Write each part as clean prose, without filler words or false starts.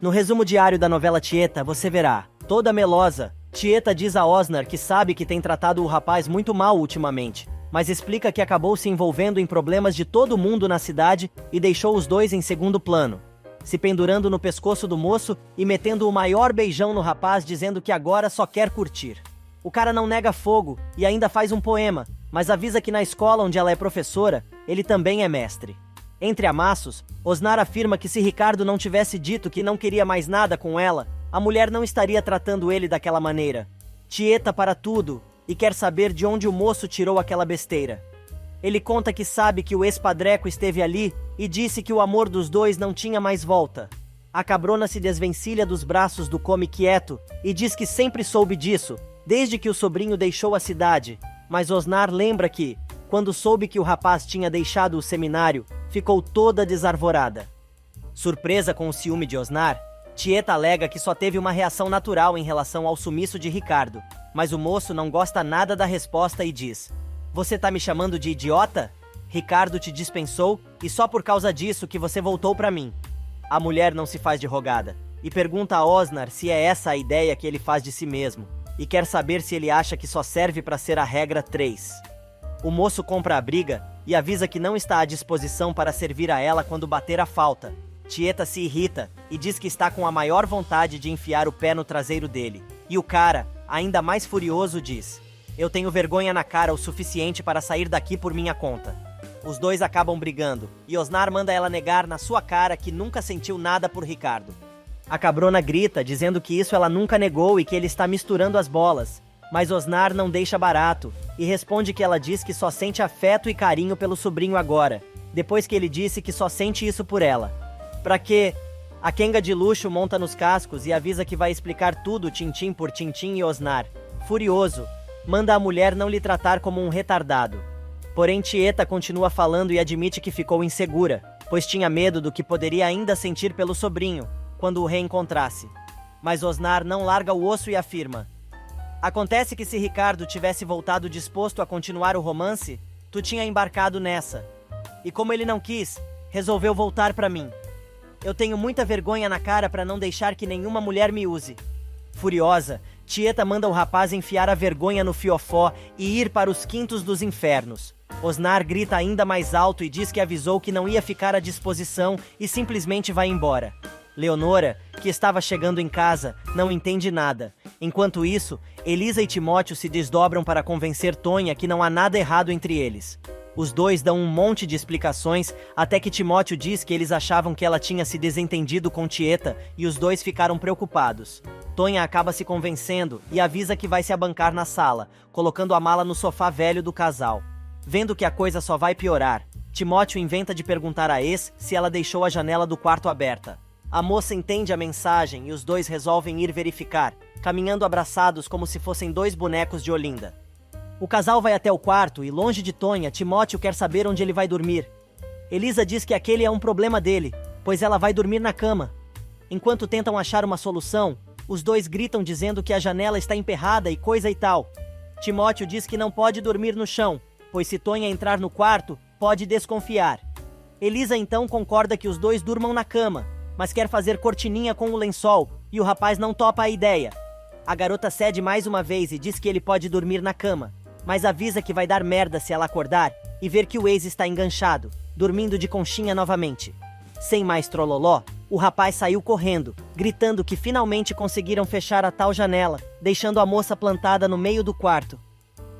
No resumo diário da novela Tieta, você verá, toda melosa, Tieta diz a Osnar que sabe que tem tratado o rapaz muito mal ultimamente, mas explica que acabou se envolvendo em problemas de todo mundo na cidade e deixou os dois em segundo plano, se pendurando no pescoço do moço e metendo o maior beijão no rapaz, dizendo que agora só quer curtir. O cara não nega fogo e ainda faz um poema, mas avisa que na escola onde ela é professora, ele também é mestre. Entre amassos, Osnar afirma que se Ricardo não tivesse dito que não queria mais nada com ela, a mulher não estaria tratando ele daquela maneira. Tieta para tudo e quer saber de onde o moço tirou aquela besteira. Ele conta que sabe que o ex-padreco esteve ali e disse que o amor dos dois não tinha mais volta. A cabrona se desvencilha dos braços do come quieto e diz que sempre soube disso, desde que o sobrinho deixou a cidade, mas Osnar lembra que, quando soube que o rapaz tinha deixado o seminário, ficou toda desarvorada. Surpresa com o ciúme de Osnar, Tieta alega que só teve uma reação natural em relação ao sumiço de Ricardo, mas o moço não gosta nada da resposta e diz: "Você tá me chamando de idiota? Ricardo te dispensou e só por causa disso que você voltou pra mim." A mulher não se faz de rogada e pergunta a Osnar se é essa a ideia que ele faz de si mesmo, e quer saber se ele acha que só serve pra ser a regra 3. O moço compra a briga e avisa que não está à disposição para servir a ela quando bater a falta. Tieta se irrita e diz que está com a maior vontade de enfiar o pé no traseiro dele. E o cara, ainda mais furioso, diz: "Eu tenho vergonha na cara o suficiente para sair daqui por minha conta." Os dois acabam brigando e Osnar manda ela negar na sua cara que nunca sentiu nada por Ricardo. A cabrona grita, dizendo que isso ela nunca negou e que ele está misturando as bolas. Mas Osnar não deixa barato e responde que ela diz que só sente afeto e carinho pelo sobrinho agora, depois que ele disse que só sente isso por ela. Pra quê? A Kenga de luxo monta nos cascos e avisa que vai explicar tudo tintim por tintim e Osnar, furioso, manda a mulher não lhe tratar como um retardado. Porém Tieta continua falando e admite que ficou insegura, pois tinha medo do que poderia ainda sentir pelo sobrinho, quando o reencontrasse. Mas Osnar não larga o osso e afirma: "Acontece que se Ricardo tivesse voltado disposto a continuar o romance, tu tinha embarcado nessa. E como ele não quis, resolveu voltar pra mim. Eu tenho muita vergonha na cara pra não deixar que nenhuma mulher me use." Furiosa, Tieta manda o rapaz enfiar a vergonha no fiofó e ir para os quintos dos infernos. Osnar grita ainda mais alto e diz que avisou que não ia ficar à disposição e simplesmente vai embora. Leonora, que estava chegando em casa, não entende nada. Enquanto isso, Elisa e Timóteo se desdobram para convencer Tonha que não há nada errado entre eles. Os dois dão um monte de explicações, até que Timóteo diz que eles achavam que ela tinha se desentendido com Tieta e os dois ficaram preocupados. Tonha acaba se convencendo e avisa que vai se abancar na sala, colocando a mala no sofá velho do casal. Vendo que a coisa só vai piorar, Timóteo inventa de perguntar à ex se ela deixou a janela do quarto aberta. A moça entende a mensagem e os dois resolvem ir verificar, caminhando abraçados como se fossem dois bonecos de Olinda. O casal vai até o quarto e, longe de Tonha, Timóteo quer saber onde ele vai dormir. Elisa diz que aquele é um problema dele, pois ela vai dormir na cama. Enquanto tentam achar uma solução, os dois gritam dizendo que a janela está emperrada e coisa e tal. Timóteo diz que não pode dormir no chão, pois se Tonha entrar no quarto, pode desconfiar. Elisa então concorda que os dois durmam na cama, mas quer fazer cortininha com o lençol, e o rapaz não topa a ideia. A garota cede mais uma vez e diz que ele pode dormir na cama, mas avisa que vai dar merda se ela acordar e ver que o ex está enganchado, dormindo de conchinha novamente. Sem mais trololó, o rapaz saiu correndo, gritando que finalmente conseguiram fechar a tal janela, deixando a moça plantada no meio do quarto.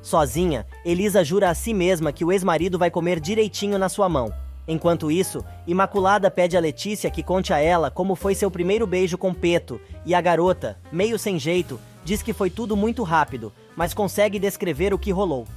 Sozinha, Elisa jura a si mesma que o ex-marido vai comer direitinho na sua mão. Enquanto isso, Imaculada pede a Letícia que conte a ela como foi seu primeiro beijo com Peto, e a garota, meio sem jeito, diz que foi tudo muito rápido, mas consegue descrever o que rolou.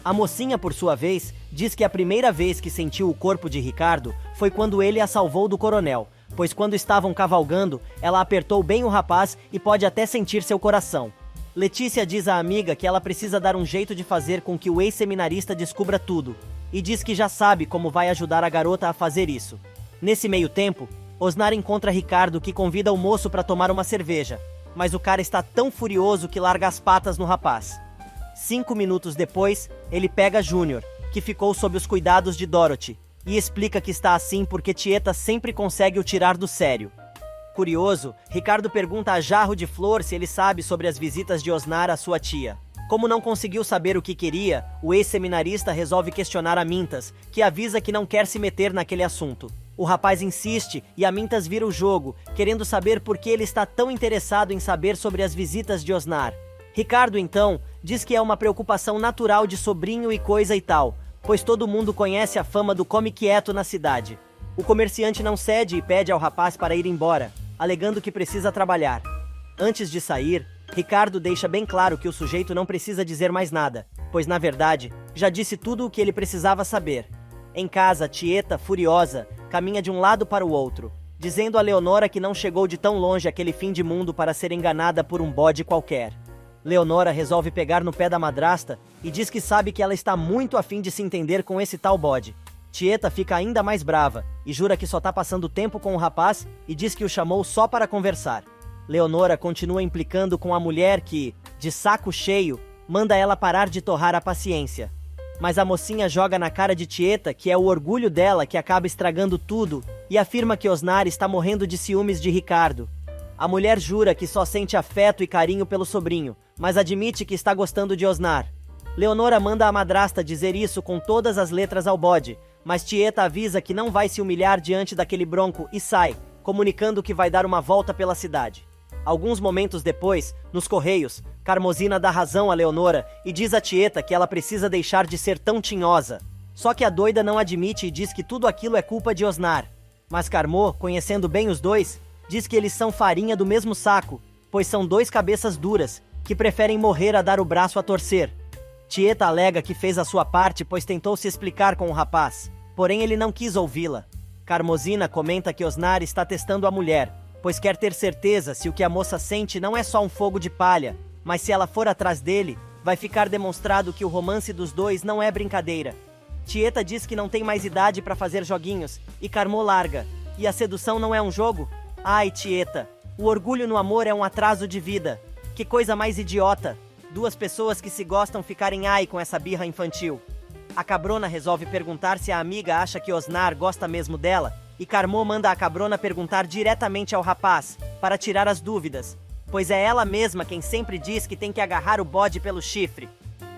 A mocinha, por sua vez, diz que a primeira vez que sentiu o corpo de Ricardo foi quando ele a salvou do coronel, pois quando estavam cavalgando, ela apertou bem o rapaz e pode até sentir seu coração. Letícia diz à amiga que ela precisa dar um jeito de fazer com que o ex-seminarista descubra tudo, e diz que já sabe como vai ajudar a garota a fazer isso. Nesse meio tempo, Osnar encontra Ricardo, que convida o moço para tomar uma cerveja, mas o cara está tão furioso que larga as patas no rapaz. 5 minutos depois, ele pega Júnior, que ficou sob os cuidados de Dorothy, e explica que está assim porque Tieta sempre consegue o tirar do sério. Curioso, Ricardo pergunta a Jarro de Flor se ele sabe sobre as visitas de Osnar à sua tia. Como não conseguiu saber o que queria, o ex-seminarista resolve questionar a Mintas, que avisa que não quer se meter naquele assunto. O rapaz insiste e a Mintas vira o jogo, querendo saber por que ele está tão interessado em saber sobre as visitas de Osnar. Ricardo, então, diz que é uma preocupação natural de sobrinho e coisa e tal, pois todo mundo conhece a fama do come quieto na cidade. O comerciante não cede e pede ao rapaz para ir embora, alegando que precisa trabalhar. Antes de sair, Ricardo deixa bem claro que o sujeito não precisa dizer mais nada, pois na verdade, já disse tudo o que ele precisava saber. Em casa, Tieta, furiosa, caminha de um lado para o outro, dizendo a Leonora que não chegou de tão longe aquele fim de mundo para ser enganada por um bode qualquer. Leonora resolve pegar no pé da madrasta e diz que sabe que ela está muito afim de se entender com esse tal bode. Tieta fica ainda mais brava e jura que só tá passando tempo com o rapaz e diz que o chamou só para conversar. Leonora continua implicando com a mulher que, de saco cheio, manda ela parar de torrar a paciência. Mas a mocinha joga na cara de Tieta que é o orgulho dela que acaba estragando tudo e afirma que Osnar está morrendo de ciúmes de Ricardo. A mulher jura que só sente afeto e carinho pelo sobrinho, mas admite que está gostando de Osnar. Leonora manda a madrasta dizer isso com todas as letras ao bode, mas Tieta avisa que não vai se humilhar diante daquele bronco e sai, comunicando que vai dar uma volta pela cidade. Alguns momentos depois, nos Correios, Carmosina dá razão a Leonora e diz a Tieta que ela precisa deixar de ser tão tinhosa. Só que a doida não admite e diz que tudo aquilo é culpa de Osnar. Mas Carmô, conhecendo bem os dois, diz que eles são farinha do mesmo saco, pois são dois cabeças duras, que preferem morrer a dar o braço a torcer. Tieta alega que fez a sua parte pois tentou se explicar com o rapaz, porém ele não quis ouvi-la. Carmosina comenta que Osnar está testando a mulher, pois quer ter certeza se o que a moça sente não é só um fogo de palha, mas se ela for atrás dele, vai ficar demonstrado que o romance dos dois não é brincadeira. Tieta diz que não tem mais idade para fazer joguinhos, e Carmô larga. E a sedução não é um jogo? Ai, Tieta, o orgulho no amor é um atraso de vida. Que coisa mais idiota. Duas pessoas que se gostam ficarem ai com essa birra infantil. A Cabrona resolve perguntar se a amiga acha que Osnar gosta mesmo dela, e Carmô manda a Cabrona perguntar diretamente ao rapaz, para tirar as dúvidas, pois é ela mesma quem sempre diz que tem que agarrar o bode pelo chifre.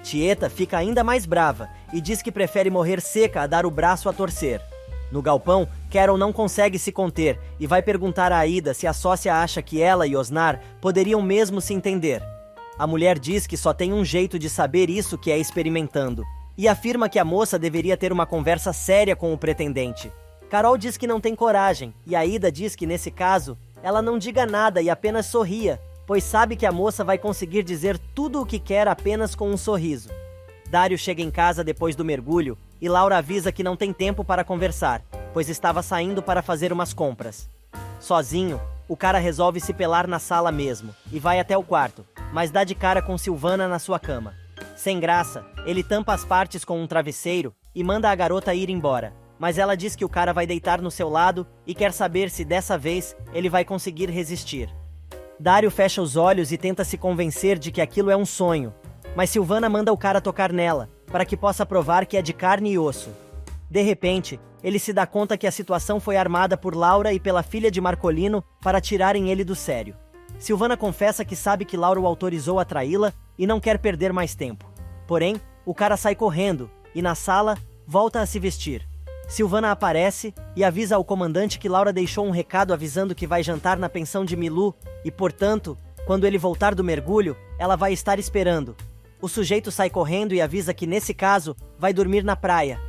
Tieta fica ainda mais brava e diz que prefere morrer seca a dar o braço a torcer. No galpão, Carol não consegue se conter e vai perguntar a Aida se a sócia acha que ela e Osnar poderiam mesmo se entender. A mulher diz que só tem um jeito de saber isso, que é experimentando, e afirma que a moça deveria ter uma conversa séria com o pretendente. Carol diz que não tem coragem, e Aida diz que nesse caso, ela não diga nada e apenas sorria, pois sabe que a moça vai conseguir dizer tudo o que quer apenas com um sorriso. Dário chega em casa depois do mergulho, e Laura avisa que não tem tempo para conversar, pois estava saindo para fazer umas compras. Sozinho, o cara resolve se pelar na sala mesmo, e vai até o quarto, mas dá de cara com Silvana na sua cama. Sem graça, ele tampa as partes com um travesseiro e manda a garota ir embora. Mas ela diz que o cara vai deitar no seu lado e quer saber se dessa vez ele vai conseguir resistir. Dário fecha os olhos e tenta se convencer de que aquilo é um sonho, mas Silvana manda o cara tocar nela, para que possa provar que é de carne e osso. De repente, ele se dá conta que a situação foi armada por Laura e pela filha de Marcolino para tirarem ele do sério. Silvana confessa que sabe que Laura o autorizou a traí-la e não quer perder mais tempo. Porém, o cara sai correndo e na sala, volta a se vestir. Silvana aparece e avisa ao comandante que Laura deixou um recado avisando que vai jantar na pensão de Milu e, portanto, quando ele voltar do mergulho, ela vai estar esperando. O sujeito sai correndo e avisa que, nesse caso, vai dormir na praia.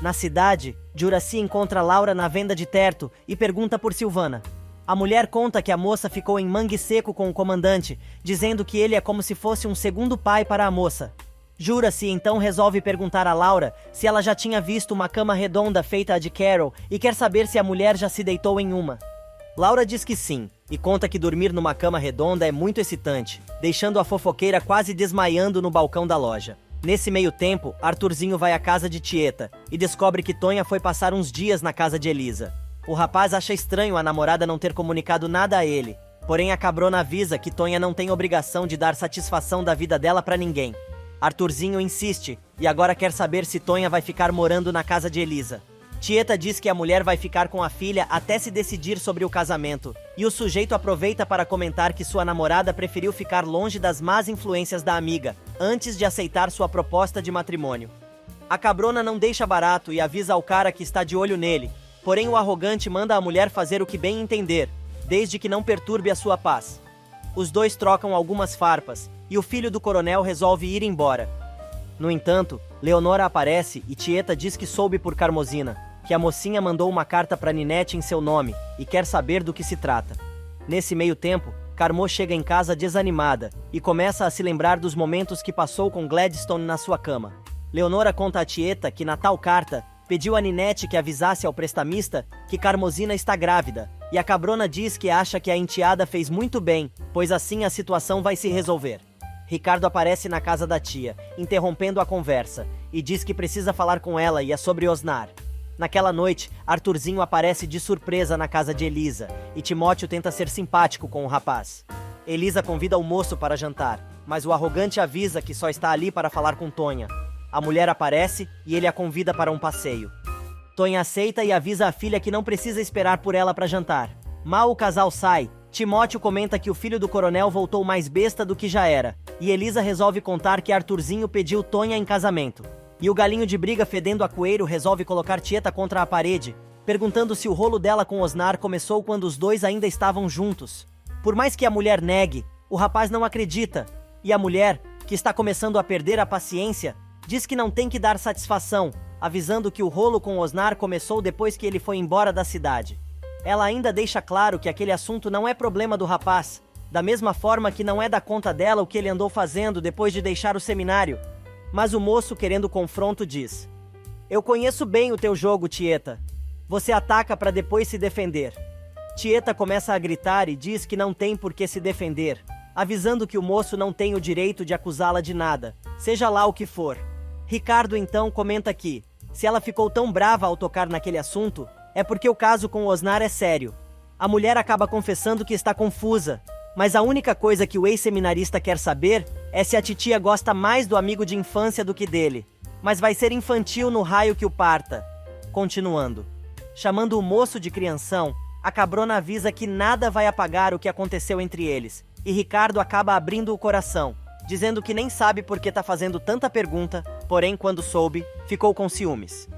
Na cidade, Juraci encontra Laura na venda de terto e pergunta por Silvana. A mulher conta que a moça ficou em mangue seco com o comandante, dizendo que ele é como se fosse um segundo pai para a moça. Jura-se então resolve perguntar a Laura se ela já tinha visto uma cama redonda feita a de Carol e quer saber se a mulher já se deitou em uma. Laura diz que sim, e conta que dormir numa cama redonda é muito excitante, deixando a fofoqueira quase desmaiando no balcão da loja. Nesse meio tempo, Arthurzinho vai à casa de Tieta e descobre que Tonha foi passar uns dias na casa de Elisa. O rapaz acha estranho a namorada não ter comunicado nada a ele, porém a Cabrona avisa que Tonha não tem obrigação de dar satisfação da vida dela pra ninguém. Arthurzinho insiste e agora quer saber se Tonha vai ficar morando na casa de Elisa. Tieta diz que a mulher vai ficar com a filha até se decidir sobre o casamento, e o sujeito aproveita para comentar que sua namorada preferiu ficar longe das más influências da amiga, antes de aceitar sua proposta de matrimônio. A cabrona não deixa barato e avisa ao cara que está de olho nele, porém o arrogante manda a mulher fazer o que bem entender, desde que não perturbe a sua paz. Os dois trocam algumas farpas, e o filho do coronel resolve ir embora. No entanto, Leonora aparece e Tieta diz que soube por Carmozina que a mocinha mandou uma carta para Ninete em seu nome e quer saber do que se trata. Nesse meio tempo, Carmo chega em casa desanimada e começa a se lembrar dos momentos que passou com Gladstone na sua cama. Leonora conta a Tieta que na tal carta pediu a Ninete que avisasse ao prestamista que Carmozina está grávida, e a cabrona diz que acha que a enteada fez muito bem, pois assim a situação vai se resolver. Ricardo aparece na casa da tia, interrompendo a conversa, e diz que precisa falar com ela e é sobre Osnar. Naquela noite, Arthurzinho aparece de surpresa na casa de Elisa, e Timóteo tenta ser simpático com o rapaz. Elisa convida o moço para jantar, mas o arrogante avisa que só está ali para falar com Tonha. A mulher aparece e ele a convida para um passeio. Tonha aceita e avisa a filha que não precisa esperar por ela para jantar. Mal o casal sai, Timóteo comenta que o filho do coronel voltou mais besta do que já era, e Elisa resolve contar que Arthurzinho pediu Tonha em casamento. E o galinho de briga fedendo a coelho resolve colocar Tieta contra a parede, perguntando se o rolo dela com Osnar começou quando os dois ainda estavam juntos. Por mais que a mulher negue, o rapaz não acredita, e a mulher, que está começando a perder a paciência, diz que não tem que dar satisfação, avisando que o rolo com Osnar começou depois que ele foi embora da cidade. Ela ainda deixa claro que aquele assunto não é problema do rapaz, da mesma forma que não é da conta dela o que ele andou fazendo depois de deixar o seminário. Mas o moço, querendo confronto, diz: "Eu conheço bem o teu jogo, Tieta. Você ataca para depois se defender." Tieta começa a gritar e diz que não tem por que se defender, avisando que o moço não tem o direito de acusá-la de nada, seja lá o que for. Ricardo então comenta que, se ela ficou tão brava ao tocar naquele assunto, é porque o caso com Osnar é sério. A mulher acaba confessando que está confusa, mas a única coisa que o ex-seminarista quer saber é se a titia gosta mais do amigo de infância do que dele, mas vai ser infantil no raio que o parta. Continuando. Chamando o moço de crianção, a cabrona avisa que nada vai apagar o que aconteceu entre eles, e Ricardo acaba abrindo o coração, dizendo que nem sabe por que tá fazendo tanta pergunta, porém quando soube, ficou com ciúmes.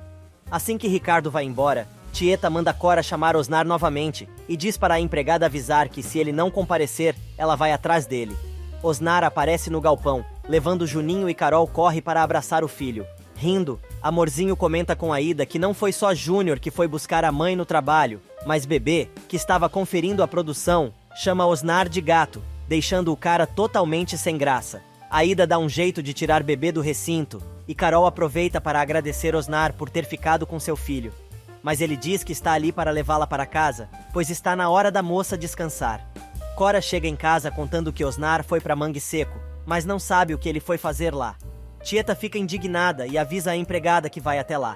Assim que Ricardo vai embora, Tieta manda Cora chamar Osnar novamente e diz para a empregada avisar que se ele não comparecer, ela vai atrás dele. Osnar aparece no galpão, levando Juninho e Carol corre para abraçar o filho. Rindo, Amorzinho comenta com Aida que não foi só Júnior que foi buscar a mãe no trabalho, mas Bebê, que estava conferindo a produção, chama Osnar de gato, deixando o cara totalmente sem graça. Aida dá um jeito de tirar Bebê do recinto, e Carol aproveita para agradecer Osnar por ter ficado com seu filho. Mas ele diz que está ali para levá-la para casa, pois está na hora da moça descansar. Cora chega em casa contando que Osnar foi para Mangue Seco, mas não sabe o que ele foi fazer lá. Tieta fica indignada e avisa a empregada que vai até lá.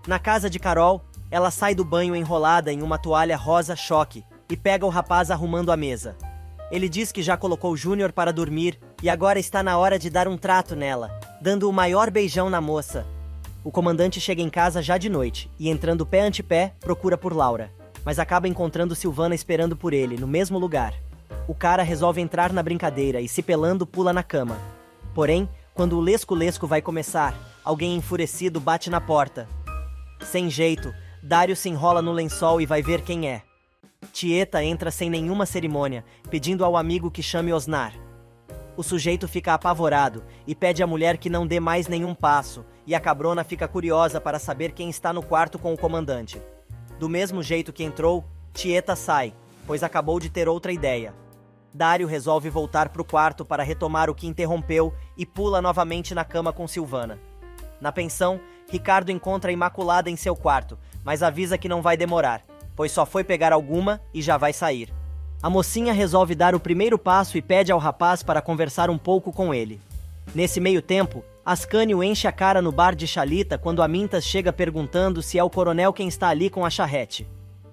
Na casa de Carol, ela sai do banho enrolada em uma toalha rosa choque e pega o rapaz arrumando a mesa. Ele diz que já colocou Júnior para dormir e agora está na hora de dar um trato nela, dando o maior beijão na moça. O comandante chega em casa já de noite e, entrando pé ante pé, procura por Laura, mas acaba encontrando Silvana esperando por ele, no mesmo lugar. O cara resolve entrar na brincadeira e, se pelando, pula na cama. Porém, quando o lesco-lesco vai começar, alguém enfurecido bate na porta. Sem jeito, Dário se enrola no lençol e vai ver quem é. Tieta entra sem nenhuma cerimônia, pedindo ao amigo que chame Osnar. O sujeito fica apavorado e pede à mulher que não dê mais nenhum passo, e a cabrona fica curiosa para saber quem está no quarto com o comandante. Do mesmo jeito que entrou, Tieta sai, pois acabou de ter outra ideia. Dário resolve voltar para o quarto para retomar o que interrompeu e pula novamente na cama com Silvana. Na pensão, Ricardo encontra a Imaculada em seu quarto, mas avisa que não vai demorar, pois só foi pegar alguma e já vai sair. A mocinha resolve dar o primeiro passo e pede ao rapaz para conversar um pouco com ele. Nesse meio tempo, Ascânio enche a cara no bar de Chalita quando Amintas chega perguntando se é o coronel quem está ali com a charrete.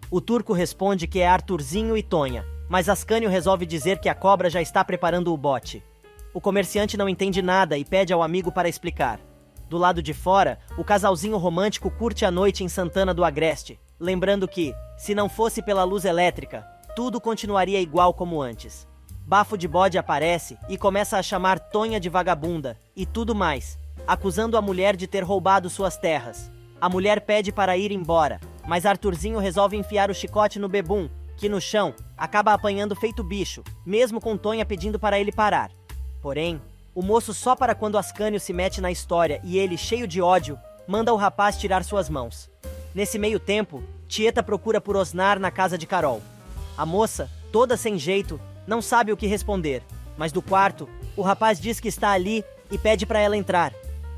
O turco responde que é Arthurzinho e Tonha, mas Ascânio resolve dizer que a cobra já está preparando o bote. O comerciante não entende nada e pede ao amigo para explicar. Do lado de fora, o casalzinho romântico curte a noite em Santana do Agreste, lembrando que, se não fosse pela luz elétrica, tudo continuaria igual como antes. Bafo de Bode aparece e começa a chamar Tonha de vagabunda e tudo mais, acusando a mulher de ter roubado suas terras. A mulher pede para ir embora, mas Arthurzinho resolve enfiar o chicote no bebum, que no chão acaba apanhando feito bicho, mesmo com Tonha pedindo para ele parar. Porém, o moço só para quando Ascânio se mete na história e ele, cheio de ódio, manda o rapaz tirar suas mãos. Nesse meio tempo, Tieta procura por Osnar na casa de Carol. A moça, toda sem jeito, não sabe o que responder, mas do quarto, o rapaz diz que está ali e pede para ela entrar.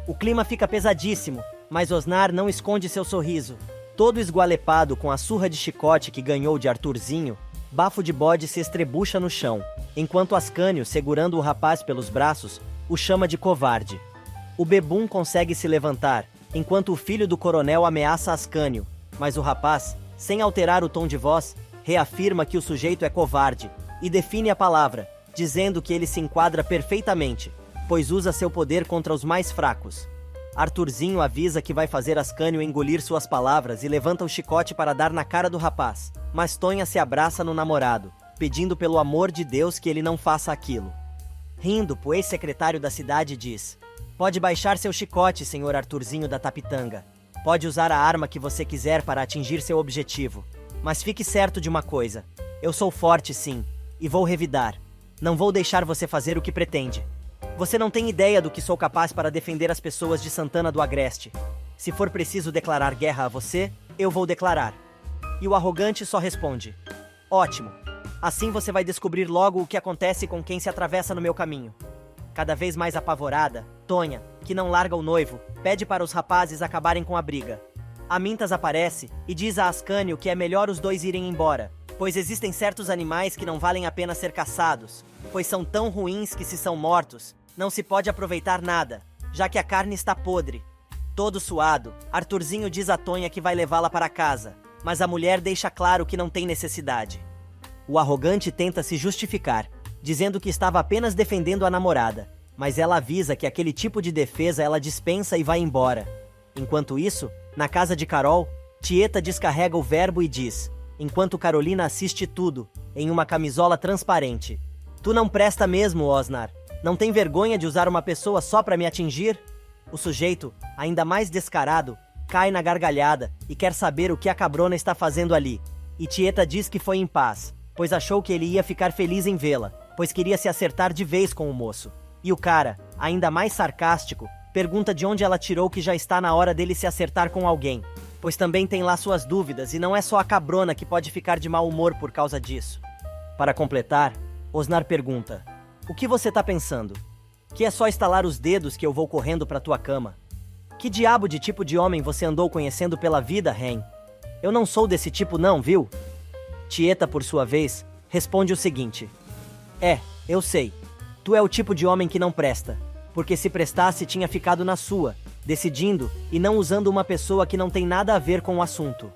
O clima fica pesadíssimo, mas Osnar não esconde seu sorriso. Todo esgualepado com a surra de chicote que ganhou de Arthurzinho, Bafo de Bode se estrebucha no chão, enquanto Ascânio, segurando o rapaz pelos braços, o chama de covarde. O bebum consegue se levantar, enquanto o filho do coronel ameaça Ascânio, mas o rapaz, sem alterar o tom de voz, reafirma que o sujeito é covarde e define a palavra, dizendo que ele se enquadra perfeitamente, pois usa seu poder contra os mais fracos. Arthurzinho avisa que vai fazer Ascânio engolir suas palavras e levanta o chicote para dar na cara do rapaz, mas Tonha se abraça no namorado, pedindo pelo amor de Deus que ele não faça aquilo. Rindo, o ex-secretário da cidade diz: "Pode baixar seu chicote, senhor Arthurzinho da Tapitanga. Pode usar a arma que você quiser para atingir seu objetivo. Mas fique certo de uma coisa, eu sou forte sim, e vou revidar. Não vou deixar você fazer o que pretende. Você não tem ideia do que sou capaz para defender as pessoas de Santana do Agreste. Se for preciso declarar guerra a você, eu vou declarar." E o arrogante só responde: "Ótimo. Assim você vai descobrir logo o que acontece com quem se atravessa no meu caminho." Cada vez mais apavorada, Tonha, que não larga o noivo, pede para os rapazes acabarem com a briga. Amintas aparece e diz a Ascânio que é melhor os dois irem embora, pois existem certos animais que não valem a pena ser caçados, pois são tão ruins que, se são mortos, não se pode aproveitar nada, já que a carne está podre. Todo suado, Arthurzinho diz a Tonha que vai levá-la para casa, mas a mulher deixa claro que não tem necessidade. O arrogante tenta se justificar, dizendo que estava apenas defendendo a namorada, mas ela avisa que aquele tipo de defesa ela dispensa e vai embora. Enquanto isso, na casa de Carol, Tieta descarrega o verbo e diz, enquanto Carolina assiste tudo, em uma camisola transparente: "Tu não presta mesmo, Osnar. Não tem vergonha de usar uma pessoa só para me atingir?" O sujeito, ainda mais descarado, cai na gargalhada e quer saber o que a cabrona está fazendo ali. E Tieta diz que foi em paz, pois achou que ele ia ficar feliz em vê-la, pois queria se acertar de vez com o moço. E o cara, ainda mais sarcástico, pergunta de onde ela tirou que já está na hora dele se acertar com alguém, pois também tem lá suas dúvidas e não é só a cabrona que pode ficar de mau humor por causa disso. Para completar, Osnar pergunta: "O que você tá pensando? Que é só estalar os dedos que eu vou correndo pra tua cama? Que diabo de tipo de homem você andou conhecendo pela vida, Ren? Eu não sou desse tipo não, viu?" Tieta, por sua vez, responde o seguinte: eu sei. Tu é o tipo de homem que não presta, porque se prestasse tinha ficado na sua, decidindo e não usando uma pessoa que não tem nada a ver com o assunto."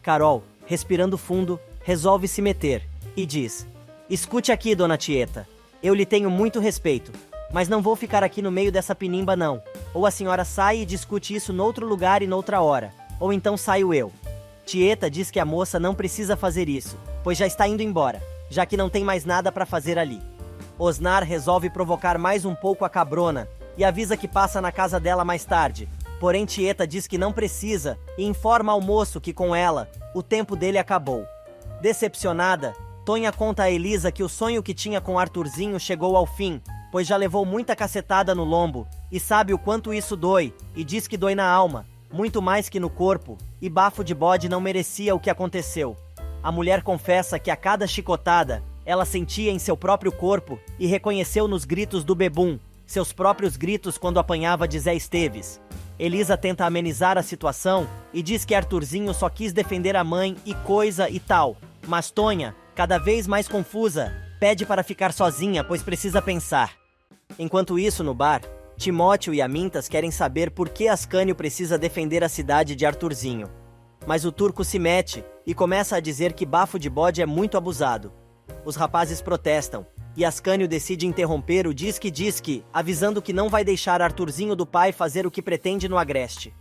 Carol, respirando fundo, resolve se meter e diz: "Escute aqui, dona Tieta. Eu lhe tenho muito respeito, mas não vou ficar aqui no meio dessa pinimba não. Ou a senhora sai e discute isso noutro lugar e noutra hora, ou então saio eu." Tieta diz que a moça não precisa fazer isso, pois já está indo embora, já que não tem mais nada para fazer ali. Osnar resolve provocar mais um pouco a cabrona e avisa que passa na casa dela mais tarde, porém Tieta diz que não precisa e informa ao moço que com ela, o tempo dele acabou. Decepcionada, Tonha conta a Elisa que o sonho que tinha com Arthurzinho chegou ao fim, pois já levou muita cacetada no lombo e sabe o quanto isso dói, e diz que dói na alma, muito mais que no corpo, e Bafo de Bode não merecia o que aconteceu. A mulher confessa que a cada chicotada, ela sentia em seu próprio corpo e reconheceu nos gritos do bebum, seus próprios gritos quando apanhava de Zé Esteves. Elisa tenta amenizar a situação e diz que Arthurzinho só quis defender a mãe e coisa e tal, mas Tonha, cada vez mais confusa, pede para ficar sozinha, pois precisa pensar. Enquanto isso, no bar, Timóteo e Amintas querem saber por que Ascânio precisa defender a cidade de Arthurzinho. Mas o turco se mete e começa a dizer que Bafo de Bode é muito abusado. Os rapazes protestam, e Ascânio decide interromper o disque, avisando que não vai deixar Arthurzinho do pai fazer o que pretende no Agreste.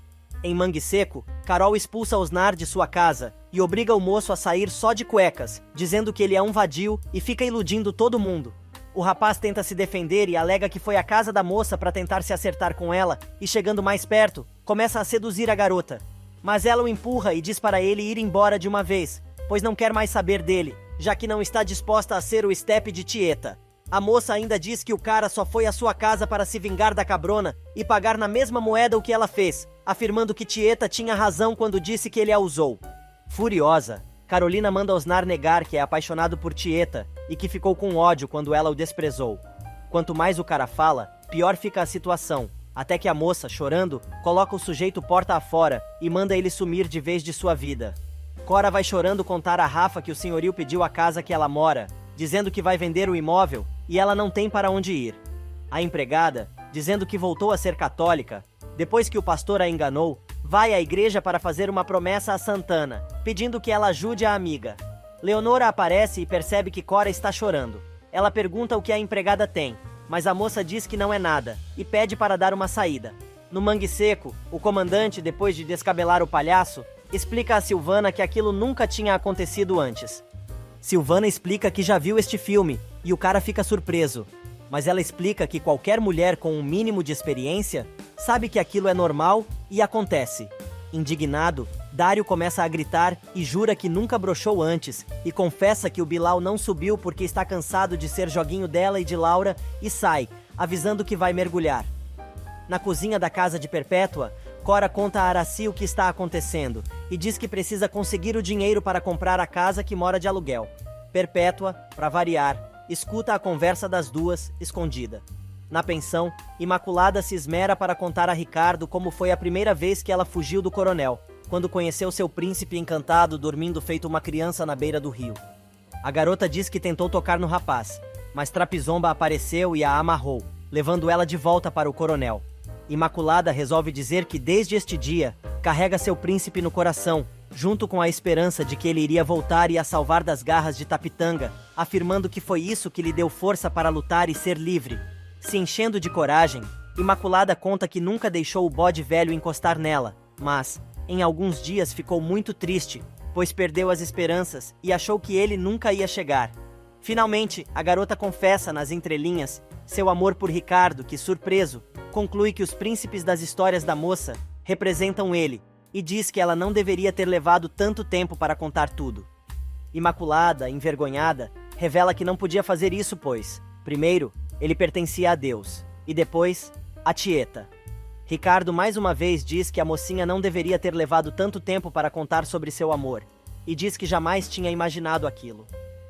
Em Mangue Seco, Carol expulsa Osnar de sua casa e obriga o moço a sair só de cuecas, dizendo que ele é um vadio e fica iludindo todo mundo. O rapaz tenta se defender e alega que foi à casa da moça para tentar se acertar com ela e, chegando mais perto, começa a seduzir a garota. Mas ela o empurra e diz para ele ir embora de uma vez, pois não quer mais saber dele, já que não está disposta a ser o step de Tieta. A moça ainda diz que o cara só foi à sua casa para se vingar da cabrona e pagar na mesma moeda o que ela fez, afirmando que Tieta tinha razão quando disse que ele a usou. Furiosa, Carolina manda Osnar negar que é apaixonado por Tieta e que ficou com ódio quando ela o desprezou. Quanto mais o cara fala, pior fica a situação, até que a moça, chorando, coloca o sujeito porta afora e manda ele sumir de vez de sua vida. Cora vai chorando contar a Rafa que o senhorio pediu a casa que ela mora, dizendo que vai vender o imóvel e ela não tem para onde ir. A empregada, dizendo que voltou a ser católica, depois que o pastor a enganou, vai à igreja para fazer uma promessa a Santana, pedindo que ela ajude a amiga. Leonora aparece e percebe que Cora está chorando. Ela pergunta o que a empregada tem, mas a moça diz que não é nada e pede para dar uma saída. No Mangue Seco, o comandante, depois de descabelar o palhaço, explica a Silvana que aquilo nunca tinha acontecido antes. Silvana explica que já viu este filme e o cara fica surpreso, mas ela explica que qualquer mulher com um mínimo de experiência sabe que aquilo é normal e acontece. Indignado, Dário começa a gritar e jura que nunca broxou antes e confessa que o Bilal não subiu porque está cansado de ser joguinho dela e de Laura e sai, avisando que vai mergulhar. Na cozinha da casa de Perpétua, Cora conta a Araci o que está acontecendo e diz que precisa conseguir o dinheiro para comprar a casa que mora de aluguel. Perpétua, para variar, escuta a conversa das duas, escondida. Na pensão, Imaculada se esmera para contar a Ricardo como foi a primeira vez que ela fugiu do coronel, quando conheceu seu príncipe encantado dormindo feito uma criança na beira do rio. A garota diz que tentou tocar no rapaz, mas Trapizomba apareceu e a amarrou, levando ela de volta para o coronel. Imaculada resolve dizer que desde este dia, carrega seu príncipe no coração, junto com a esperança de que ele iria voltar e a salvar das garras de Tapitanga, afirmando que foi isso que lhe deu força para lutar e ser livre. Se enchendo de coragem, Imaculada conta que nunca deixou o bode velho encostar nela, mas, em alguns dias ficou muito triste, pois perdeu as esperanças e achou que ele nunca ia chegar. Finalmente, a garota confessa nas entrelinhas seu amor por Ricardo, que, surpreso, conclui que os príncipes das histórias da moça representam ele, e diz que ela não deveria ter levado tanto tempo para contar tudo. Imaculada, envergonhada, revela que não podia fazer isso pois, primeiro, ele pertencia a Deus, e depois, a Tieta. Ricardo mais uma vez diz que a mocinha não deveria ter levado tanto tempo para contar sobre seu amor, e diz que jamais tinha imaginado aquilo.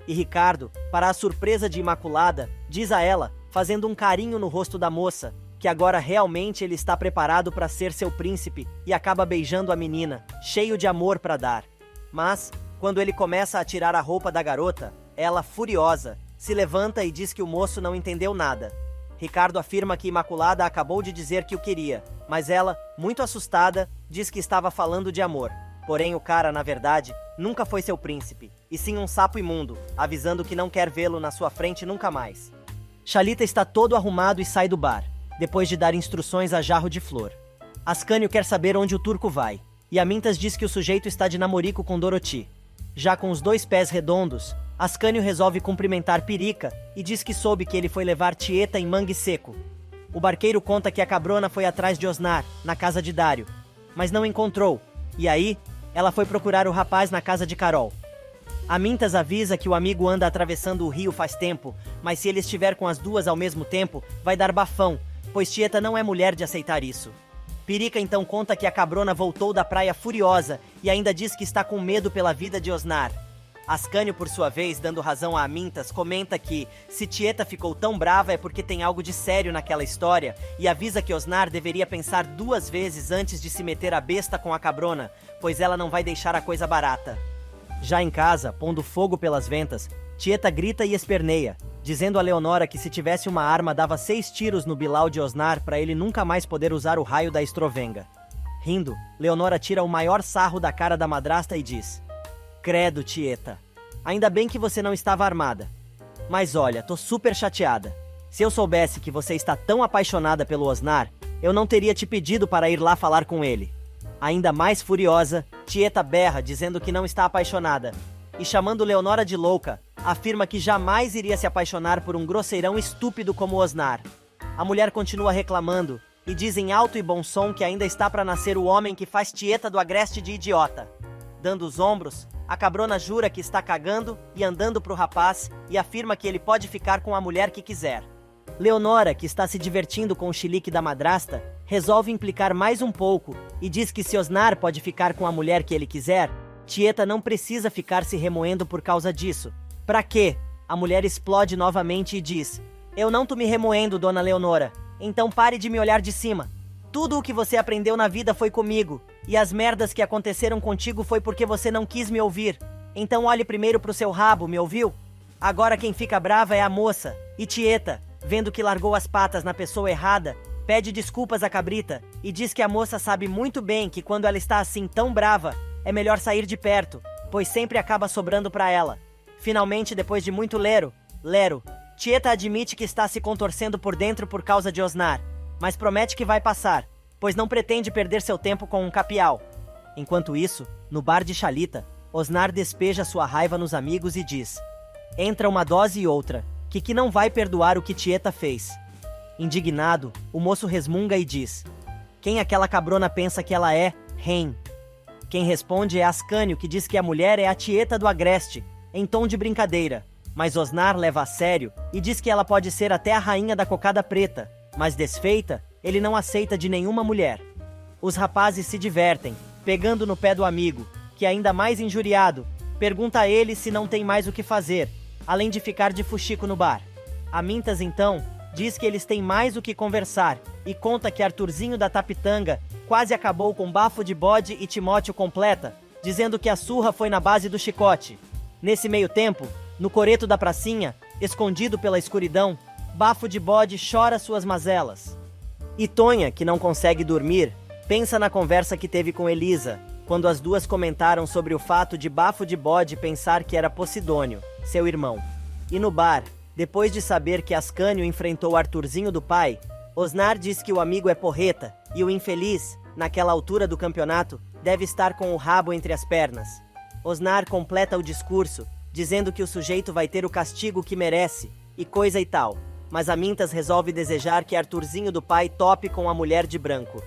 E Ricardo, para a surpresa de Imaculada, diz a ela, fazendo um carinho no rosto da moça, que agora realmente ele está preparado para ser seu príncipe e acaba beijando a menina, cheio de amor para dar. Mas, quando ele começa a tirar a roupa da garota, ela, furiosa, se levanta e diz que o moço não entendeu nada. Ricardo afirma que Imaculada acabou de dizer que o queria, mas ela, muito assustada, diz que estava falando de amor. Porém o cara, na verdade, nunca foi seu príncipe, e sim um sapo imundo, avisando que não quer vê-lo na sua frente nunca mais. Xalita está todo arrumado e sai do bar, depois de dar instruções a Jarro de Flor. Ascânio quer saber onde o turco vai, e Amintas diz que o sujeito está de namorico com Doroti. Já com os dois pés redondos, Ascânio resolve cumprimentar Pirica e diz que soube que ele foi levar Tieta em Mangue Seco. O barqueiro conta que a cabrona foi atrás de Osnar, na casa de Dário, mas não encontrou, e aí, ela foi procurar o rapaz na casa de Carol. Amintas avisa que o amigo anda atravessando o rio faz tempo, mas se ele estiver com as duas ao mesmo tempo, vai dar bafão, pois Tieta não é mulher de aceitar isso. Pirica então conta que a cabrona voltou da praia furiosa e ainda diz que está com medo pela vida de Osnar. Ascânio, por sua vez, dando razão a Amintas, comenta que, se Tieta ficou tão brava é porque tem algo de sério naquela história, e avisa que Osnar deveria pensar 2 vezes antes de se meter a besta com a cabrona, pois ela não vai deixar a coisa barata. Já em casa, pondo fogo pelas ventas, Tieta grita e esperneia, dizendo a Leonora que se tivesse uma arma dava 6 tiros no Bilal de Osnar para ele nunca mais poder usar o raio da Estrovenga. Rindo, Leonora tira o maior sarro da cara da madrasta e diz: "Credo, Tieta, ainda bem que você não estava armada." Mas olha, tô super chateada. Se eu soubesse que você está tão apaixonada pelo Osnar, eu não teria te pedido para ir lá falar com ele. Ainda mais furiosa, Tieta berra dizendo que não está apaixonada. E chamando Leonora de louca, afirma que jamais iria se apaixonar por um grosseirão estúpido como Osnar. A mulher continua reclamando e diz em alto e bom som que ainda está para nascer o homem que faz Tieta do Agreste de idiota. Dando os ombros, a cabrona jura que está cagando e andando pro rapaz e afirma que ele pode ficar com a mulher que quiser. Leonora, que está se divertindo com o chilique da madrasta, resolve implicar mais um pouco e diz que se Osnar pode ficar com a mulher que ele quiser, Tieta não precisa ficar se remoendo por causa disso. Pra quê? A mulher explode novamente e diz: eu não tô me remoendo, dona Leonora, então pare de me olhar de cima. Tudo o que você aprendeu na vida foi comigo, e as merdas que aconteceram contigo foi porque você não quis me ouvir. Então olhe primeiro pro seu rabo, me ouviu? Agora quem fica brava é a moça, e Tieta, vendo que largou as patas na pessoa errada, pede desculpas à cabrita e diz que a moça sabe muito bem que quando ela está assim tão brava, é melhor sair de perto, pois sempre acaba sobrando pra ela. Finalmente, depois de muito lero, Tieta admite que está se contorcendo por dentro por causa de Osnar, mas promete que vai passar, pois não pretende perder seu tempo com um capial. Enquanto isso, no bar de Chalita, Osnar despeja sua raiva nos amigos e diz: entra uma dose e outra, que não vai perdoar o que Tieta fez. Indignado, o moço resmunga e diz: quem aquela cabrona pensa que ela é, Ren? Quem responde é Ascânio, que diz que a mulher é a Tieta do Agreste, em tom de brincadeira, mas Osnar leva a sério e diz que ela pode ser até a rainha da cocada preta, mas desfeita, ele não aceita de nenhuma mulher. Os rapazes se divertem, pegando no pé do amigo, que ainda mais injuriado, pergunta a ele se não tem mais o que fazer, além de ficar de fuxico no bar. Amintas, então, diz que eles têm mais o que conversar e conta que Arthurzinho da Tapitanga quase acabou com Bafo de Bode e Timóteo completa, dizendo que a surra foi na base do chicote. Nesse meio tempo, no coreto da pracinha, escondido pela escuridão, Bafo de Bode chora suas mazelas. E Tonha, que não consegue dormir, pensa na conversa que teve com Elisa, quando as duas comentaram sobre o fato de Bafo de Bode pensar que era Posidônio, seu irmão. E no bar, depois de saber que Ascânio enfrentou Arthurzinho do pai, Osnar diz que o amigo é porreta, e o infeliz, naquela altura do campeonato, deve estar com o rabo entre as pernas. Osnar completa o discurso, dizendo que o sujeito vai ter o castigo que merece, e coisa e tal, mas Amintas resolve desejar que Arthurzinho do pai tope com a mulher de branco.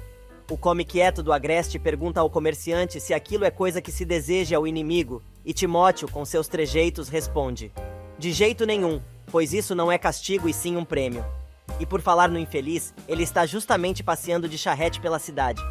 O come quieto do Agreste pergunta ao comerciante se aquilo é coisa que se deseja ao inimigo, e Timóteo, com seus trejeitos, responde: de jeito nenhum, pois isso não é castigo e sim um prêmio. E por falar no infeliz, ele está justamente passeando de charrete pela cidade.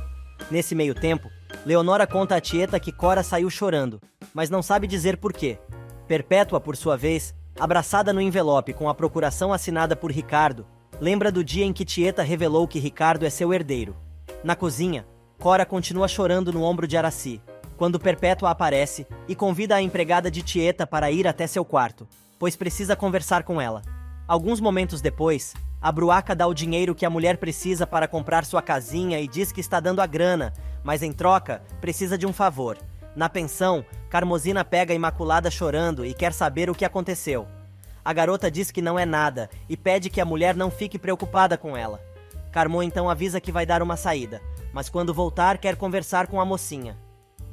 Nesse meio tempo, Leonora conta a Tieta que Cora saiu chorando, mas não sabe dizer por quê. Perpétua, por sua vez, abraçada no envelope com a procuração assinada por Ricardo, lembra do dia em que Tieta revelou que Ricardo é seu herdeiro. Na cozinha, Cora continua chorando no ombro de Araci, quando Perpétua aparece e convida a empregada de Tieta para ir até seu quarto, pois precisa conversar com ela. Alguns momentos depois, a Bruaca dá o dinheiro que a mulher precisa para comprar sua casinha e diz que está dando a grana, mas em troca, precisa de um favor. Na pensão, Carmosina pega a Imaculada chorando e quer saber o que aconteceu. A garota diz que não é nada e pede que a mulher não fique preocupada com ela. Carmon então avisa que vai dar uma saída, mas quando voltar quer conversar com a mocinha.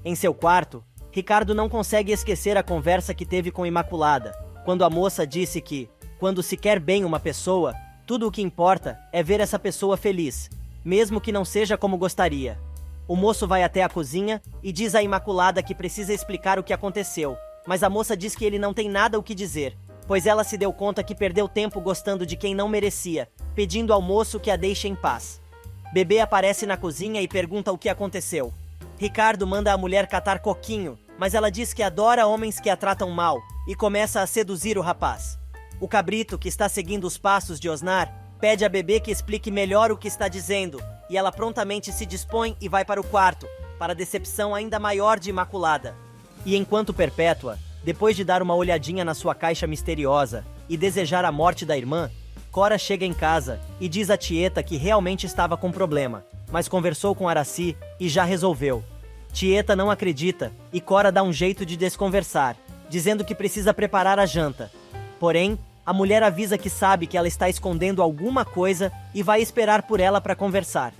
Em seu quarto, Ricardo não consegue esquecer a conversa que teve com Imaculada, quando a moça disse que, quando se quer bem uma pessoa, tudo o que importa é ver essa pessoa feliz, mesmo que não seja como gostaria. O moço vai até a cozinha e diz à Imaculada que precisa explicar o que aconteceu, mas a moça diz que ele não tem nada o que dizer, pois ela se deu conta que perdeu tempo gostando de quem não merecia, pedindo ao moço que a deixe em paz. Bebê aparece na cozinha e pergunta o que aconteceu. Ricardo manda a mulher catar coquinho, mas ela diz que adora homens que a tratam mal e começa a seduzir o rapaz. O cabrito, que está seguindo os passos de Osnar, pede a Bebê que explique melhor o que está dizendo, e ela prontamente se dispõe e vai para o quarto, para a decepção ainda maior de Imaculada. E enquanto Perpétua, depois de dar uma olhadinha na sua caixa misteriosa e desejar a morte da irmã, Cora chega em casa e diz a Tieta que realmente estava com problema, mas conversou com Araci e já resolveu. Tieta não acredita e Cora dá um jeito de desconversar, dizendo que precisa preparar a janta. Porém, A mulher avisa que sabe que ela está escondendo alguma coisa e vai esperar por ela para conversar.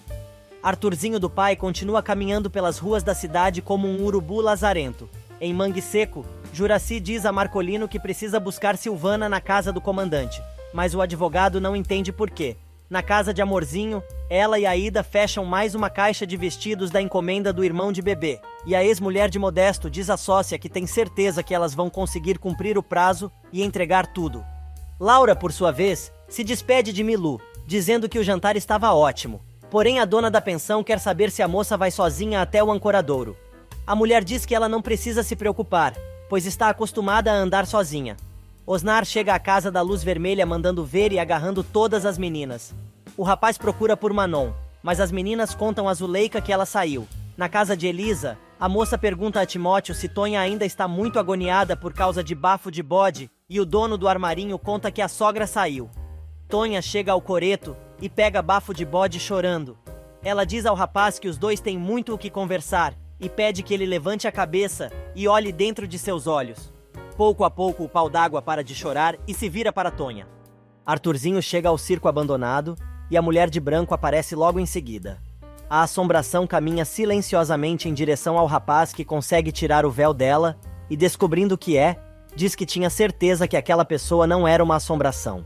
Arthurzinho do pai continua caminhando pelas ruas da cidade como um urubu lazarento. Em Mangue Seco, Juraci diz a Marcolino que precisa buscar Silvana na casa do comandante, mas o advogado não entende por quê. Na casa de Amorzinho, ela e a Ida fecham mais uma caixa de vestidos da encomenda do irmão de Bebê, e a ex-mulher de Modesto diz à sócia que tem certeza que elas vão conseguir cumprir o prazo e entregar tudo. Laura, por sua vez, se despede de Milu, dizendo que o jantar estava ótimo, porém a dona da pensão quer saber se a moça vai sozinha até o Ancoradouro. A mulher diz que ela não precisa se preocupar, pois está acostumada a andar sozinha. Osnar chega à casa da luz vermelha mandando ver e agarrando todas as meninas. O rapaz procura por Manon, mas as meninas contam a Zuleika que ela saiu. Na casa de Elisa, a moça pergunta a Timóteo se Tonha ainda está muito agoniada por causa de bafo de bode, e o dono do armarinho conta que a sogra saiu. Tonha chega ao coreto e pega bafo de bode chorando. Ela diz ao rapaz que os dois têm muito o que conversar, e pede que ele levante a cabeça e olhe dentro de seus olhos. Pouco a pouco o pau d'água para de chorar e se vira para Tonha. Arthurzinho chega ao circo abandonado e a mulher de branco aparece logo em seguida. A assombração caminha silenciosamente em direção ao rapaz que consegue tirar o véu dela e, descobrindo o que é, diz que tinha certeza que aquela pessoa não era uma assombração.